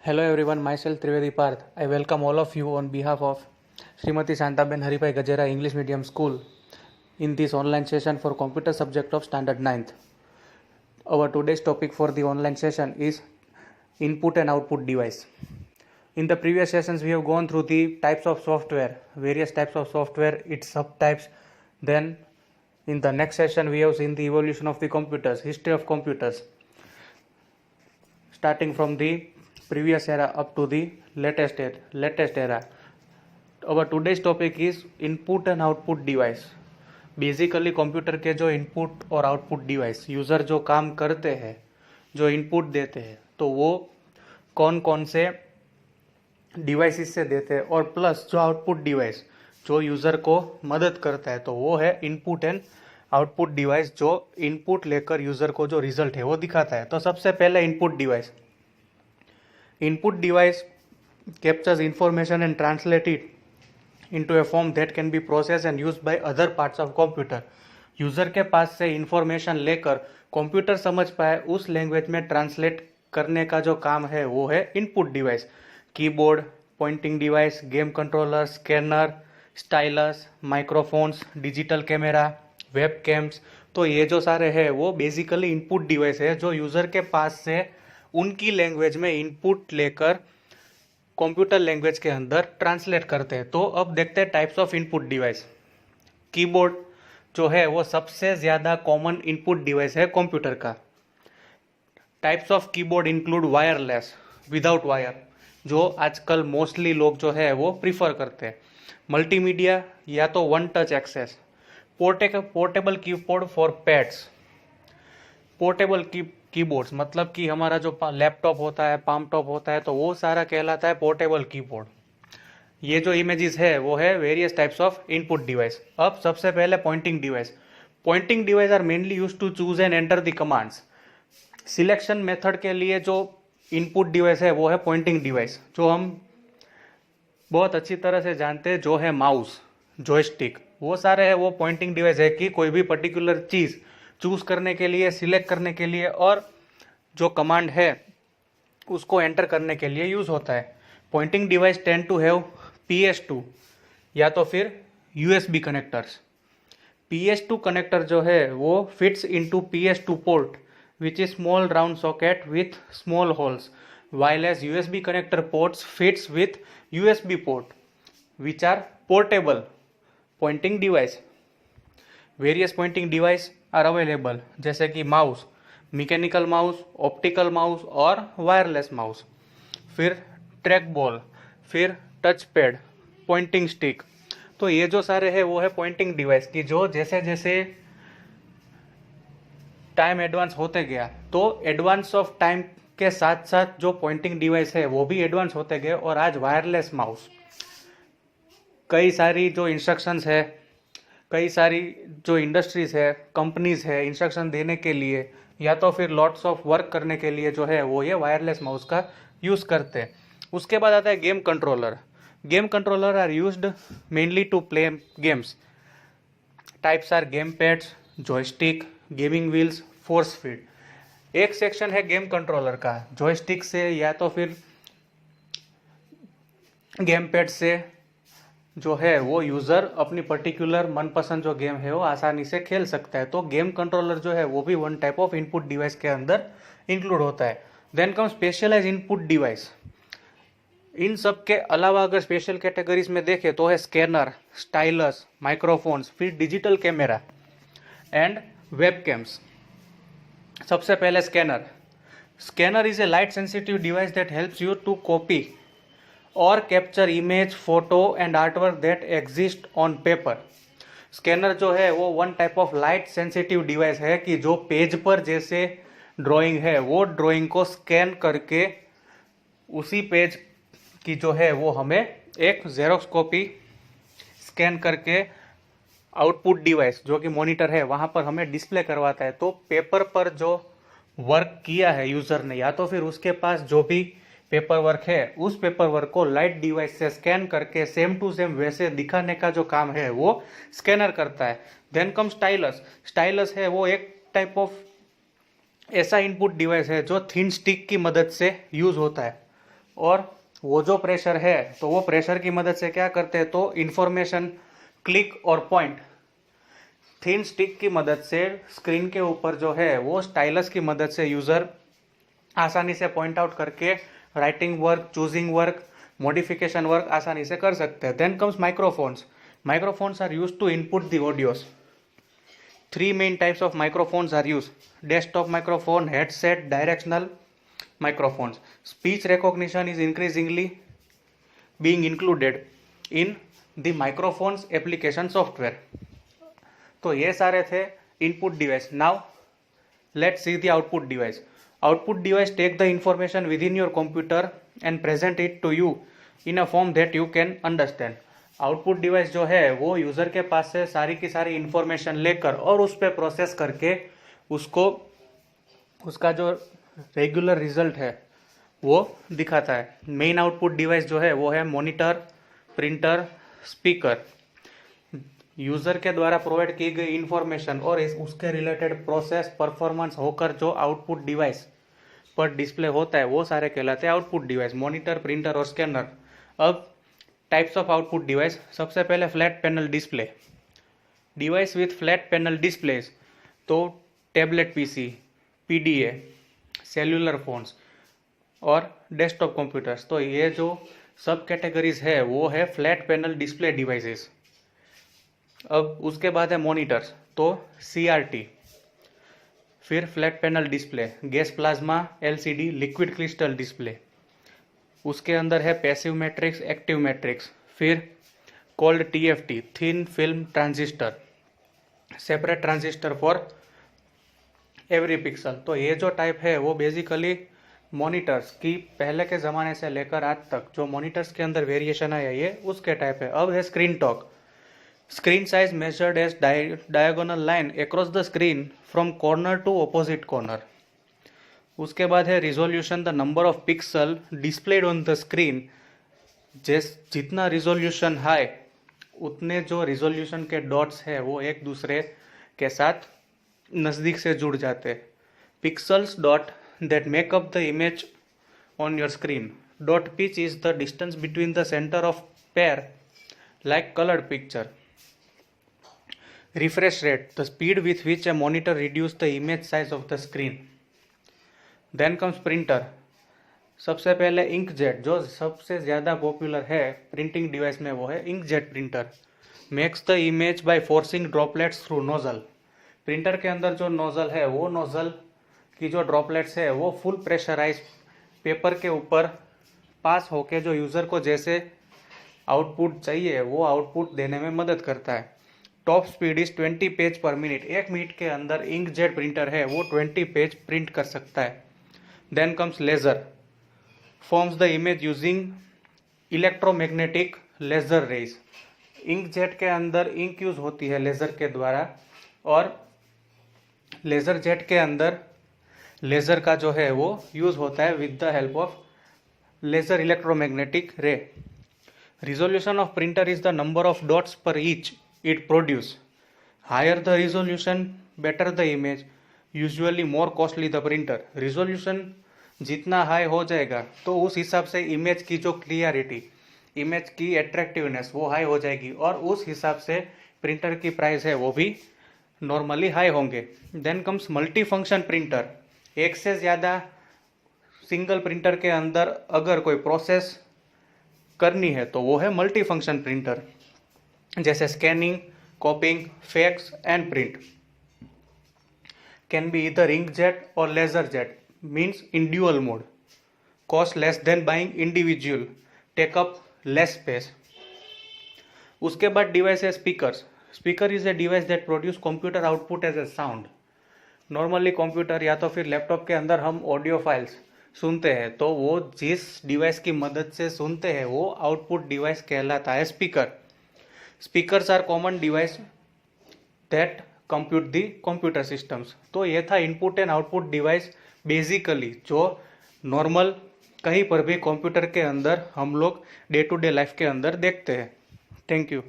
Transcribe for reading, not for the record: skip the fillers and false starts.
Hello everyone, myself Trivedi Parth. I welcome all of you on behalf of Srimati Santaben Haripai Gajera English Medium School in this online session for computer subject of standard 9th. Our today's topic for the online session is input and output device. In the previous sessions we have gone through the types of software, various types of software, its subtypes. Then in the next session we have seen the evolution of the computers, history of computers, starting from the previous era up to the latest era. Our today's topic is input and output device. Basically computer के जो input और output device, user जो काम करते हैं, जो input देते हैं, तो वो कौन कौन से डिवाइसेस से देते हैं, और प्लस जो आउटपुट डिवाइस जो यूज़र को मदद करता है, तो वो है इनपुट एंड आउटपुट डिवाइस, जो इनपुट लेकर यूज़र को जो रिजल्ट है वो दिखाता है. तो सबसे पहले input device. Input device captures information and translate it into a form that can be processed and used by other parts of computer. User के पास से इंफॉर्मेशन लेकर कंप्यूटर समझ पाए उस लैंग्वेज में ट्रांसलेट करने का जो काम है वो है input device. Keyboard, pointing device, game controller, scanner, stylus, microphones, digital camera, web camps, तो ये जो सारे हैं वो बेसिकली इनपुट डिवाइस है जो यूज़र के पास से उनकी लैंग्वेज में इनपुट लेकर कंप्यूटर लैंग्वेज के अंदर ट्रांसलेट करते हैं. तो अब देखते हैं types of input device. Keyboard जो है वो सबसे ज़्यादा कॉमन इनपुट डिवाइस है कंप्यूटर का. Types of keyboard include wireless, without wire, जो आजकल मोस्टली लोग जो है वो प्रीफर करते हैं. मल्टीमीडिया या तो one touch access. Portable keyboard for pets. Portable keyboards मतलब कि हमारा जो लैपटॉप होता है, पाम टॉप होता है, तो वो सारा कहलाता है पोर्टेबल कीबोर्ड. ये जो इमेजेस है वो है various types of input device. अब सबसे पहले pointing device. Pointing device are mainly use to choose and enter the commands. Selection method के लिए जो इनपुट डिवाइस है वो है पॉइंटिंग डिवाइस, जो हम बहुत अच्छी तरह से जानते हैं, जो है माउस, जॉयस्टिक, वो सारे है वो पॉइंटिंग डिवाइस है कि कोई भी पर्टिकुलर चीज़ चूज करने के लिए, सिलेक्ट करने के लिए, और जो कमांड है उसको एंटर करने के लिए यूज होता है. Pointing device tend to have PS2 या तो फिर USB कनेक्टर्स. PS2 कनेक्टर जो है वो fits into PS2 port which is small round socket with small holes, while as USB connector ports fits with USB port which are portable pointing device. Various pointing device are available, जैसे कि mouse, mechanical mouse, optical mouse और wireless mouse. फिर track ball, फिर touch pad, pointing stick. तो ये जो सारे हैं वो है पॉइंटिंग डिवाइस की, जो जैसे जैसे टाइम एडवांस होते गया तो एडवांस ऑफ टाइम के साथ साथ जो पॉइंटिंग डिवाइस है वो भी एडवांस होते गए. और आज वायरलेस माउस, कई सारी जो इंस्ट्रक्शंस है, कई सारी जो इंडस्ट्रीज है, कंपनीज है, इंस्ट्रक्शन देने के लिए या तो फिर लॉट्स ऑफ वर्क करने के लिए जो है वो ये वायरलेस माउस का यूज़ करते हैं. उसके बाद आता है game controller. Game controller are used mainly to play games. Types are game pads, joystick, gaming wheels, force feed. एक सेक्शन है गेम कंट्रोलर का, जॉयस्टिक से या तो फिर गेम पैड से जो है वो यूज़र अपनी पर्टिकुलर मनपसंद जो गेम है वो आसानी से खेल सकता है. तो गेम कंट्रोलर जो है वो भी one type of input device के अंदर इंक्लूड होता है. Then come specialise input device. इन सब के अलावा अगर स्पेशल कैटेगरीज में देखें तो है स्कैनर, स्टाइलस, माइक्रोफोन्स, फिर digital camera and web cams. सबसे पहले scanner. Scanner is a light sensitive device that helps you to copy और capture image, photo and artwork that exist on paper. Scanner जो है वो one type of light sensitive device है कि जो page पर जैसे ड्राइंग है वो ड्राइंग को स्कैन करके उसी पेज की जो है वो हमें एक जेरोक्स कॉपी स्कैन करके आउटपुट डिवाइस जो कि मॉनिटर है वहाँ पर हमें डिस्प्ले करवाता है. तो पेपर पर जो वर्क किया है यूज़र ने या तो फिर उसके पास जो भी पेपर वर्क है उस पेपर वर्क को लाइट डिवाइस से स्कैन करके सेम टू सेम वैसे दिखाने का जो काम है वो स्कैनर करता है. देन कम स्टाइलस. स्टाइलस है वो एक टाइप ऑफ ऐसा इनपुट डिवाइस है जो थिन स्टिक की मदद से यूज होता है. और वो जो प्रेशर है तो वो प्रेशर की मदद से क्या करते हैं, तो इंफॉर्मेशन क्लिक और पॉइंट थिन स्टिक की मदद से स्क्रीन के ऊपर जो है वो स्टाइलस की मदद से यूजर आसानी से पॉइंट आउट करके writing work, choosing work, modification work आसानी से कर सकते हैं। Then comes microphones. Microphones are used to input the audios. Three main types of microphones are used: desktop microphone, headset, directional microphones. Speech recognition is increasingly being included in the microphones application software. तो ये सारे थे input device. Now let's see the output device. Output device take the information within your computer and present it to you in a form that you can understand. Output device जो है वो user के पास से सारी की सारी information लेकर और उस पर प्रोसेस करके उसको उसका जो रेगुलर रिजल्ट है वो दिखाता है। मेन आउटपुट डिवाइस जो है वो है मॉनिटर, प्रिंटर, स्पीकर। यूजर के द्वारा प्रोवाइड की गई इंफॉर्मेशन और उसके रिलेटेड प्रोसेस परफॉर्मेंस होकर जो आउटपुट डिवाइस पर डिस्प्ले होता है वो सारे कहलाते हैं आउटपुट डिवाइस, मॉनिटर, प्रिंटर और स्कैनर। अब टाइप्स ऑफ आउटपुट डिवाइस, सबसे पहले flat panel display. Device with flat panel displays, तो tablet PC, PDA, cellular phones और डेस्कटॉप कंप्यूटर्स। तो ये जो सब कैटेगरीज है वो है फ्लैट पैनल डिस्प्ले डिवाइसेस। अब उसके बाद है मॉनिटर्स, तो सीआरटी, फिर flat panel display, gas plasma LCD, liquid crystal display. उसके अंदर है पैसिव मैट्रिक्स, एक्टिव मैट्रिक्स, फिर cold TFT, thin film transistor, separate transistor for every pixel. तो ये जो टाइप है वो बेसिकली मॉनिटर्स की पहले के ज़माने से लेकर आज तक जो मॉनिटर्स के अंदर वेरिएशन आया ये उसके टाइप है। अब है screen talk. Screen size measured as diagonal line across the screen from corner to opposite corner. उसके बाद है resolution, the number of pixel displayed on the screen. जितना रिजोल्यूशन हाई उतने जो रिजोल्यूशन के डॉट्स है वो एक दूसरे के साथ नज़दीक से जुड़ जाते। Pixels dot that make up the image on your screen. Dot pitch is the distance between the centre of pair like coloured picture. Refresh rate, the speed with which a monitor reduce the image size of the screen. Then comes printer. सबसे पहले inkjet, जो सबसे ज़्यादा popular है printing device में वो है inkjet printer. Makes the image by forcing droplets through nozzle. Printer के अंदर जो नोजल है वो नोजल की जो ड्रॉपलेट्स है वो फुल प्रेशराइज पेपर के ऊपर पास होके जो यूज़र को जैसे आउटपुट चाहिए वो आउटपुट देने में मदद करता है। टॉप स्पीड इज 20 पेज पर मिनट। 1 मिनट के अंदर इंकजेट प्रिंटर है वो 20 पेज प्रिंट कर सकता है। Then comes laser, forms the image using electromagnetic laser rays. Inkjet के अंदर इंक यूज होती है लेजर के द्वारा और लेजर जेट के अंदर लेजर का जो है वो यूज होता है with the help of laser electromagnetic ray. Resolution of printer is the number of dots per each it produce. Higher the resolution better the image, usually more costly the printer. Resolution जितना high हो जाएगा तो उस हिसाब से image की जो clarity, image की अट्रैक्टिवनेस वो हाई हो जाएगी और उस हिसाब से प्रिंटर की प्राइस है वो भी नॉर्मली हाई होंगे। Then comes multi function printer. एक से ज़्यादा सिंगल प्रिंटर के अंदर अगर कोई प्रोसेस करनी है तो वो है मल्टी फंक्शन प्रिंटर, जैसे scanning, कॉपिंग, fax and print. Can be either inkjet or laser jet, means in dual mode. Cost less than buying individual, take up less space. उसके बाद डिवाइस है speakers. Speaker is a device that produce computer output as a sound. Normally computer या तो फिर laptop के अंदर हम audio files सुनते हैं तो वो जिस डिवाइस की मदद से सुनते हैं वो आउटपुट डिवाइस कहलाता है speaker. Speakers are common device that compute the computer systems. तो ये था input and output device basically जो नॉर्मल कहीं पर भी कंप्यूटर के अंदर हम लोग डे टू डे लाइफ के अंदर देखते हैं। Thank you.